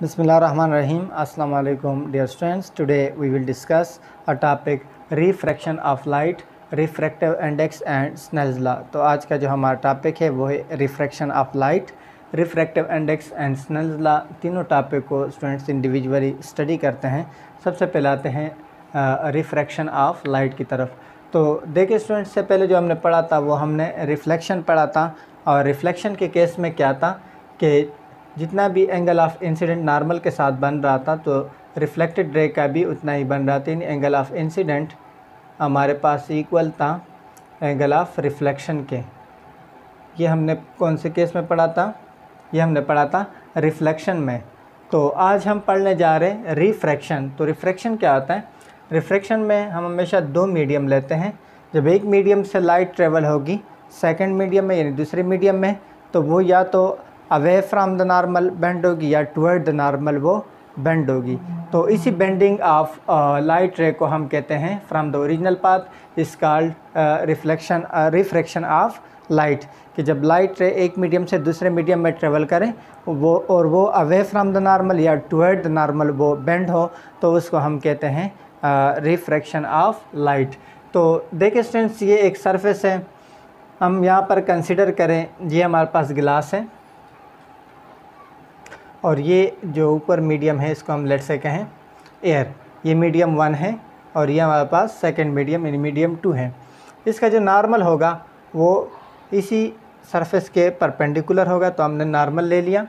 Bismillahirrahmanirrahim. Assalamu alaikum dear students. Today we will discuss a topic refraction of light, refractive index and Snell's law. तो आज का जो हमारा topic है वो है refraction of light, refractive index and Snell's law. तीनों topic को स्टूडेंट्स इंडिविजुअली स्टडी करते हैं। सबसे पहले आते हैं रिफ्रैक्शन ऑफ लाइट की तरफ। तो देखिए स्टूडेंट्स, से पहले जो हमने पढ़ा था वो हमने रिफ्लेक्शन पढ़ा था, और रिफ्लेक्शन के केस में क्या था कि जितना भी एंगल ऑफ इंसिडेंट नॉर्मल के साथ बन रहा था तो रिफ्लेक्टेड रे का भी उतना ही बन रहा था। एंगल ऑफ इंसिडेंट हमारे पास इक्वल था एंगल ऑफ रिफ्लेक्शन के। ये हमने कौन से केस में पढ़ा था? ये हमने पढ़ा था रिफ्लेक्शन में। तो आज हम पढ़ने जा रहे हैं रिफ्रैक्शन। तो रिफ्रैक्शन क्या होता है? रिफ्रैक्शन में हम हमेशा दो मीडियम लेते हैं। जब एक मीडियम से लाइट ट्रेवल होगी सेकंड मीडियम में यानी दूसरे मीडियम में, तो वो या तो away from the normal bend होगी या टुवर्ड द नॉर्मल वो बेंड होगी। तो इसी बेंडिंग ऑफ लाइट रे को हम कहते हैं from the original path is called refraction of light. कि जब लाइट रे एक मीडियम से दूसरे मीडियम में ट्रेवल करें वो अवे फ्रॉम द नॉर्मल या टुवर्ड द नॉर्मल वो बेंड हो, तो उसको हम कहते हैं रिफ्रैक्शन ऑफ लाइट। तो देखिए स्टूडेंट्स, ये एक सरफेस है, हम यहाँ पर कंसिडर करें ये हमारे पास गिलास है, और ये जो ऊपर मीडियम है इसको हम लेट से कहें एयर। ये मीडियम 1 है और ये हमारे पास सेकंड मीडियम यानी मीडियम 2 है। इसका जो नॉर्मल होगा वो इसी सरफेस के परपेंडिकुलर होगा, तो हमने नॉर्मल ले लिया।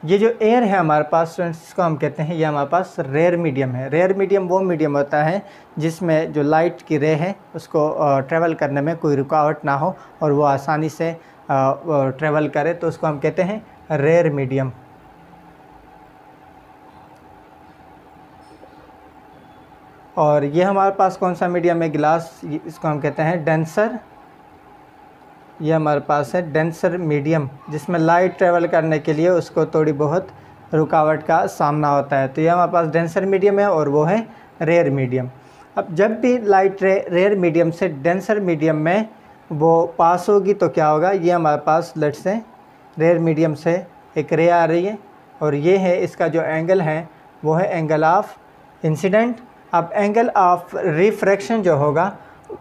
ये जो एयर है हमारे पास स्टूडेंट्स, इसको हम कहते हैं ये हमारे पास रेयर मीडियम है। रेयर मीडियम वो मीडियम होता है जिसमें जो लाइट की रे है उसको ट्रेवल करने में कोई रुकावट ना हो और वो आसानी से ट्रेवल करे, तो उसको हम कहते हैं रेयर मीडियम। और ये हमारे पास कौन सा मीडियम है? गिलास। इसको हम कहते हैं डेंसर। ये हमारे पास है डेंसर मीडियम, जिसमें लाइट ट्रेवल करने के लिए उसको थोड़ी बहुत रुकावट का सामना होता है। तो ये हमारे पास डेंसर मीडियम है और वो है रेयर मीडियम। अब जब भी लाइट रेयर मीडियम से डेंसर मीडियम में वो पास होगी तो क्या होगा? ये हमारे पास लेट से रेयर मीडियम से एक रे आ रही है और ये है इसका जो एंगल है वो है एंगल ऑफ इंसिडेंट। अब एंगल ऑफ रिफ्रैक्शन जो होगा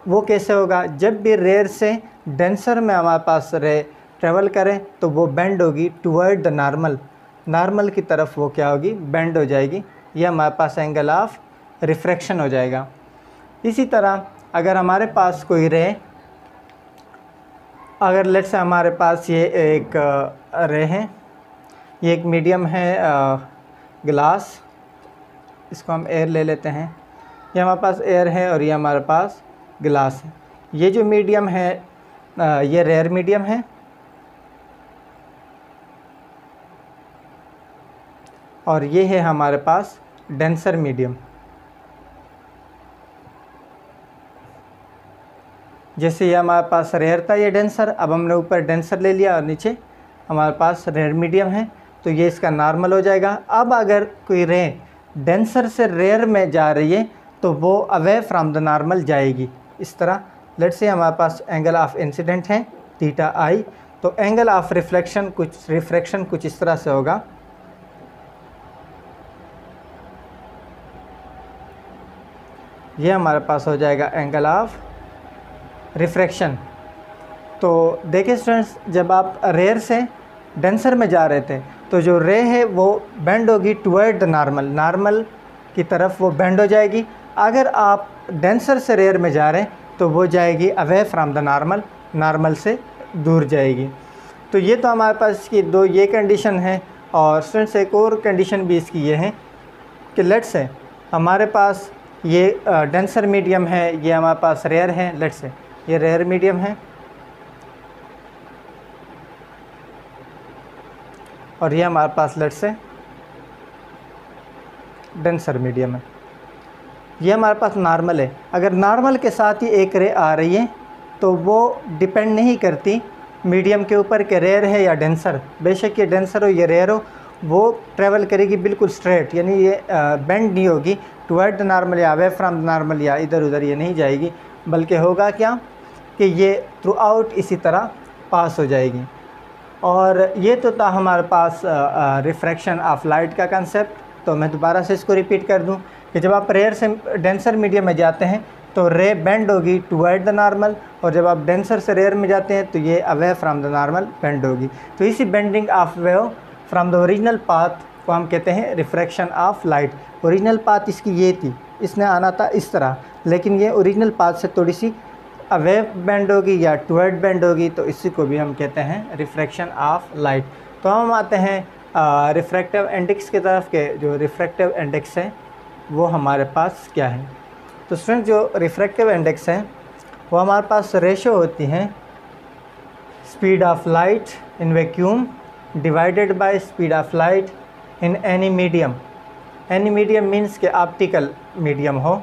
वो कैसे होगा? जब भी रेयर से डेंसर में हमारे पास रे ट्रेवल करें तो वो बेंड होगी टुवर्ड द नॉर्मल। नॉर्मल की तरफ वो क्या होगी? बेंड हो जाएगी। ये हमारे पास एंगल ऑफ रिफ्रैक्शन हो जाएगा। इसी तरह अगर हमारे पास कोई रे, अगर लेट से हमारे पास ये एक रे है, ये एक मीडियम है ग्लास, इसको हम एयर ले लेते हैं। ये हमारे पास एयर है और ये हमारे पास गिलास है। ये जो मीडियम है ये रेयर मीडियम है और ये है हमारे पास डेंसर मीडियम। जैसे ये हमारे पास रेयर था ये डेंसर, अब हमने ऊपर डेंसर ले लिया और नीचे हमारे पास रेयर मीडियम है, तो ये इसका नॉर्मल हो जाएगा। अब अगर कोई रे डेंसर से रेयर में जा रही है तो वो अवे फ्रॉम द नॉर्मल जाएगी। इस तरह लेट्स से हमारे पास एंगल ऑफ इंसिडेंट है थीटा आई, तो एंगल ऑफ रिफ्लेक्शन रिफ्रैक्शन कुछ इस तरह से होगा। ये हमारे पास हो जाएगा एंगल ऑफ रिफ्रैक्शन। तो देखिए स्टूडेंट्स, जब आप रेयर से डेंसर में जा रहे थे तो जो रे है वो बेंड होगी टुवर्ड द नॉर्मल, नॉर्मल की तरफ वो बेंड हो जाएगी। अगर आप डेंसर से रेयर में जा रहे हैं तो वो जाएगी away from the normal, normal से दूर जाएगी। तो ये तो हमारे पास इसकी दो ये कंडीशन है। और स्टूडेंट्स एक और कंडीशन भी इसकी ये है कि लेट से हमारे पास ये डेंसर मीडियम है, ये हमारे पास रेयर है, लेट से ये रेयर मीडियम है और ये हमारे पास लेट से डेंसर मीडियम है। ये हमारे पास नॉर्मल है। अगर नॉर्मल के साथ ही एक रे आ रही है तो वो डिपेंड नहीं करती मीडियम के ऊपर कि रेयर है या डेंसर। बेशक ये डेंसर हो या रेयर हो, वो ट्रेवल करेगी बिल्कुल स्ट्रेट, यानी ये बेंड नहीं होगी टुवर्ड द नॉर्मल या अवे फ्रॉम द नॉर्मल या इधर उधर ये नहीं जाएगी, बल्कि होगा क्या कि ये थ्रू आउट इसी तरह पास हो जाएगी। और ये तो था हमारे पास रिफ्रैक्शन ऑफ लाइट का कंसेप्ट। तो मैं दोबारा से इसको रिपीट कर दूं कि जब आप रेयर से डेंसर मीडियम में जाते हैं तो रे बेंड होगी टुवर्ड द नॉर्मल, और जब आप डेंसर से रेयर में जाते हैं तो ये away from the normal bend होगी। तो इसी bending of wave from the original path को हम कहते हैं refraction of light. Original path इसकी ये थी, इसने आना था इस तरह, लेकिन ये ओरिजिनल पाथ से थोड़ी सी अवे बेंड होगी या टुवर्ड बेंड होगी, तो इसी को भी हम कहते हैं रिफ्रैक्शन ऑफ लाइट। तो हम आते हैं रिफ्रैक्टिव इंडेक्स की तरफ के जो रिफ्रैक्टिव इंडेक्स है वो हमारे पास क्या है। तो स्टूडेंट जो रिफ्रैक्टिव इंडेक्स है वो हमारे पास रेशो होती हैं speed of light in vacuum divided by speed of light in any medium. Any medium means के ऑप्टिकल मीडियम हो,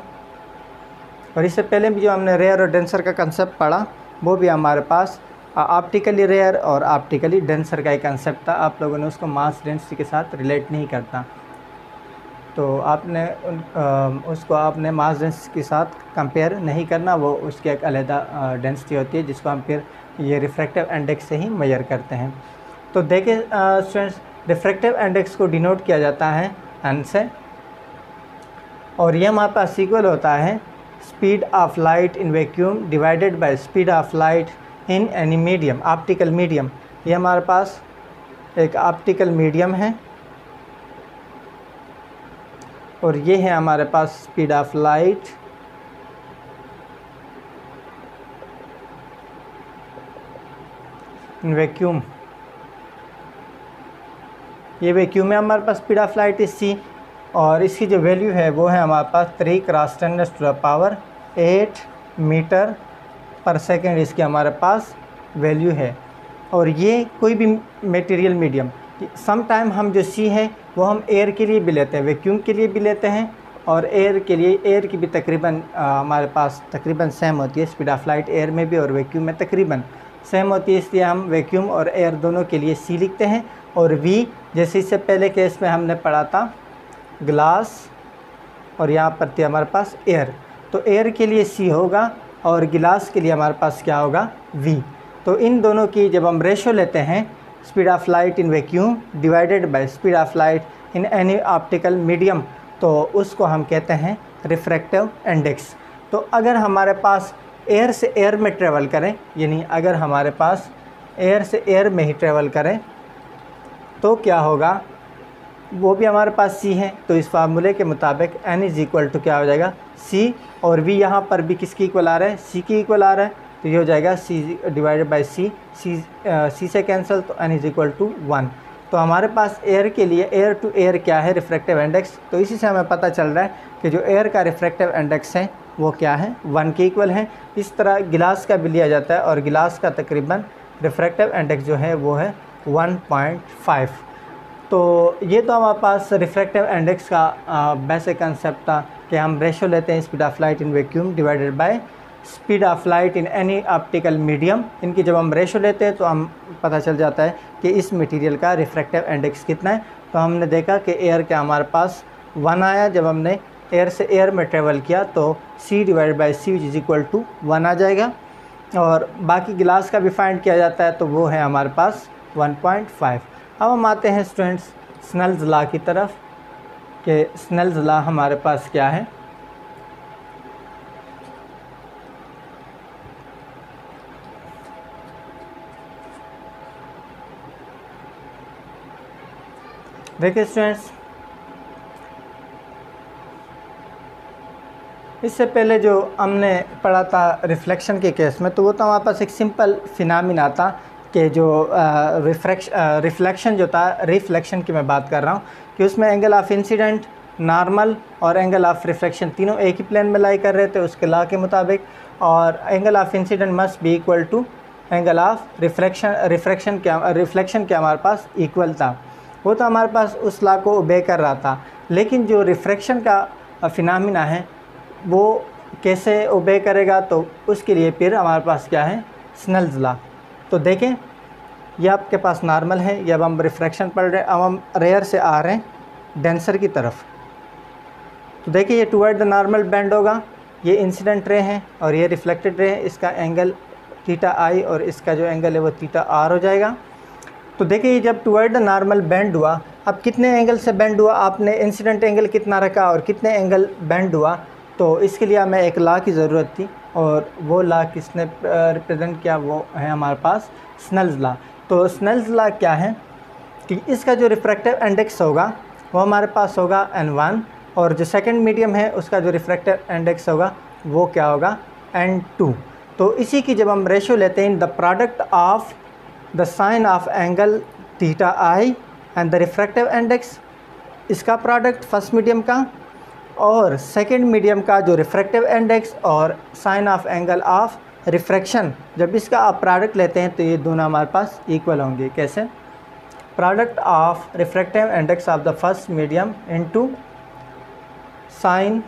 और इससे पहले भी जो हमने रेयर और डेंसर का कंसेप्ट पढ़ा वो भी हमारे पास ऑप्टिकली रेयर और ऑप्टिकली डेंसर का एक कंसेप्ट था। आप लोगों ने उसको मास डेंसिटी के साथ रिलेट नहीं करता, तो आपने उसको आपने मास डेंसिटी के साथ कंपेयर नहीं करना, वो उसकी एक अलहदा डेंसिटी होती है जिसको हम फिर ये रिफ्रैक्टिव इंडेक्स से ही मेजर करते हैं। तो देखिए स्टूडेंट्स, रिफ्रैक्टिव इंडेक्स को डिनोट किया जाता है एन से, और ये हमारे पास इक्वल होता है speed of light in vacuum divided by speed of light in any medium, optical medium. ये हमारे पास एक ऑप्टिकल मीडियम है और ये है हमारे पास speed of light in vacuum. ये वैक्यूम है हमारे पास, speed of light is C, और इसकी जो वैल्यू है वो है हमारे पास 3 × 10⁸ मीटर पर सेकेंड इसकी हमारे पास वैल्यू है। और ये कोई भी मटेरियल मीडियम, सम टाइम हम जो सी है वो हम एयर के लिए भी लेते हैं, वैक्यूम के लिए भी लेते हैं, और एयर के लिए, एयर की भी तकरीबन हमारे पास तकरीबन सेम होती है स्पीड ऑफ लाइट, एयर में भी और वैक्यूम में तकरीबन सेम होती है, इसलिए हम वैक्यूम और एयर दोनों के लिए सी लिखते हैं। और वी जैसे इससे पहले केस में हमने पढ़ा था ग्लास, और यहाँ पर थी हमारे पास एयर, तो एयर के लिए सी होगा और गिलास के लिए हमारे पास क्या होगा वी। तो इन दोनों की जब हम रेशो लेते हैं speed of light in vacuum divided by speed of light in any optical medium, तो उसको हम कहते हैं रिफ्रैक्टिव इंडेक्स। तो अगर हमारे पास एयर से एयर में ट्रेवल करें, यानी अगर हमारे पास एयर से एयर में ही ट्रेवल करें तो क्या होगा, वो भी हमारे पास सी है, तो इस फार्मूले के मुताबिक n इज़ इक्वल टू क्या हो जाएगा सी, और v यहाँ पर भी किसकी इक्वल आ रहा है, c की इक्वल आ रहा है, तो ये हो जाएगा c divided by c, c से कैंसिल, तो n इज़ इक्वल टू 1। तो हमारे पास एयर के लिए एयर टू एयर क्या है रिफ्रैक्टिव इंडेक्स, तो इसी से हमें पता चल रहा है कि जो एयर का रिफ्रैक्टिव इंडेक्स है वो क्या है 1 के इक्वल है। इस तरह गिलास का भी लिया जाता है, और गिलास का तकरीबन रिफ्रैक्टिव इंडेक्स जो है वो है 1.5। तो ये तो हमारे पास रिफ्रैक्टिव इंडेक्स का बेसिक कंसेप्ट था कि हम रेशो लेते हैं speed of light in vacuum divided by speed of light in any optical medium. इनकी जब हम रेशो लेते हैं तो हम पता चल जाता है कि इस मटेरियल का रिफ्रैक्टिव इंडेक्स कितना है। तो हमने देखा कि एयर का हमारे पास 1 आया, जब हमने एयर से एयर में ट्रेवल किया तो c divided by c is equal to 1 आ जाएगा, और बाकी गिलास का भी फाइंड किया जाता है तो वो है हमारे पास 1.5। अब हम आते हैं स्टूडेंट्स स्नेल्स लॉ की तरफ कि स्नेल्स लॉ हमारे पास क्या है। देखिए स्टूडेंट्स, इससे पहले जो हमने पढ़ा था रिफ्लेक्शन के केस में, तो वो तो हमारे पास एक सिंपल फिनोमेना था कि जो रिफ्लेक्शन जो था, रिफ्लेक्शन की मैं बात कर रहा हूँ कि उसमें एंगल ऑफ इंसिडेंट, नॉर्मल और एंगल ऑफ रिफ्लेक्शन तीनों एक ही प्लेन में लाई कर रहे थे उसके लॉ के मुताबिक, और angle of incidence must be equal to angle of reflection के हमारे पास इक्वल था। वो तो हमारे पास उस लॉ को ओबे कर रहा था, लेकिन जो रिफ्रैक्शन का फिनोमेना है वो कैसे ओबे करेगा, तो उसके लिए फिर हमारे पास क्या है स्नेल्स लॉ। तो देखें, ये आपके पास नॉर्मल है, ये अब हम रिफ्रैक्शन पढ़ रहे हैं, अब हम रेयर से आ रहे हैं डेंसर की तरफ। तो देखिए ये टुवर्ड द नॉर्मल बेंड होगा, ये इंसिडेंट रे है और ये रिफ्लेक्टेड रे है, इसका एंगल थीटा आई और इसका जो एंगल है वो थीटा आर हो जाएगा। तो देखिए जब टुवर्ड द नॉर्मल बेंड हुआ, अब कितने एंगल से बेंड हुआ, आपने इंसिडेंट एंगल कितना रखा और कितने एंगल बेंड हुआ, तो इसके लिए हमें एक लॉ की ज़रूरत थी और वो लॉ किसने रिप्रेजेंट किया, वो है हमारे पास स्नेल्स लॉ। तो स्नेल्स लॉ क्या है कि इसका जो रिफ्रैक्टिव इंडेक्स होगा वो हमारे पास होगा n1 और जो सेकंड मीडियम है उसका जो रिफ्रैक्टिव इंडेक्स होगा वो क्या होगा n2। तो इसी की जब हम रेशो लेते हैं, the product of the sign of angle theta I and the refractive index, इसका प्रोडक्ट फर्स्ट मीडियम का और सेकंड मीडियम का जो रिफ्रैक्टिव इंडेक्स और sign of angle of refraction, जब इसका आप प्रोडक्ट लेते हैं तो ये दोनों हमारे पास इक्वल होंगे। कैसे? Product of refractive index of the first medium into sine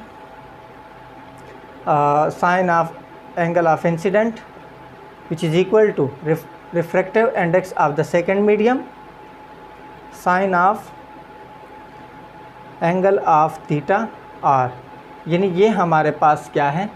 of angle of incident which is equal to refractive index of the second medium sine of angle of theta R. यानी ये हमारे पास क्या है,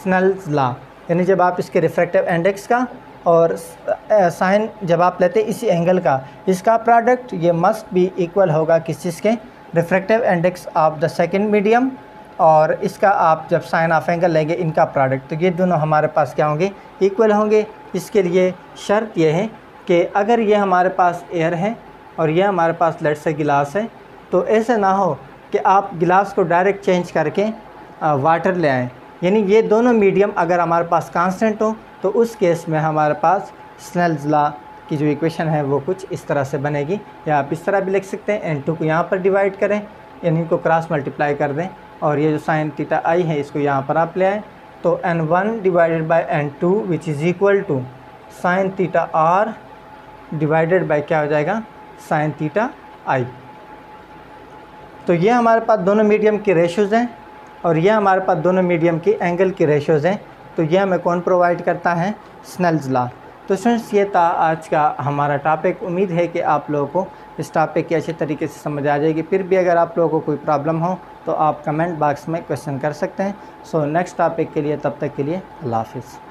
Snell's law. यानी जब आप इसके refractive index का और साइन जब आप लेते हैं इसी एंगल का, इसका प्रोडक्ट ये मस्ट बी इक्वल होगा किस चीज़ के, refractive index of the second medium और इसका आप जब साइन ऑफ एंगल लेंगे इनका प्रोडक्ट, तो ये दोनों हमारे पास क्या होंगे, इक्वल होंगे। इसके लिए शर्त ये है कि अगर ये हमारे पास एयर है और ये हमारे पास लेट से गिलास है, तो ऐसे ना हो कि आप गिलास को डायरेक्ट चेंज करके वाटर ले आएँ। यानी ये दोनों मीडियम अगर हमारे पास कांस्टेंट हो तो उस केस में हमारे पास स्नेल्स लॉ की जो इक्वेशन है वो कुछ इस तरह से बनेगी, या आप इस तरह भी लिख सकते हैं, n2 को यहाँ पर डिवाइड करें, यानी इनको क्रॉस मल्टीप्लाई कर दें और ये जो साइन थीटा आई है इसको यहाँ पर आप ले आएँ, तो n1 divided by n2 which is equal to sine theta R divided by क्या हो जाएगा, साइन थीटा आई। तो ये हमारे पास दोनों मीडियम के रेशोज़ हैं और ये हमारे पास दोनों मीडियम की एंगल की रेशोज़ हैं। तो ये हमें कौन प्रोवाइड करता है, स्नेल्स लॉ। तो स्टूडेंट्स ये था आज का हमारा टॉपिक। उम्मीद है कि आप लोगों को इस टॉपिक की अच्छी तरीके से समझ आ जाएगी। फिर भी अगर आप लोगों को कोई प्रॉब्लम हो तो आप कमेंट बॉक्स में क्वेश्चन कर सकते हैं। सो नेक्स्ट टॉपिक के लिए, तब तक के लिए अल्लाह हाफिज़।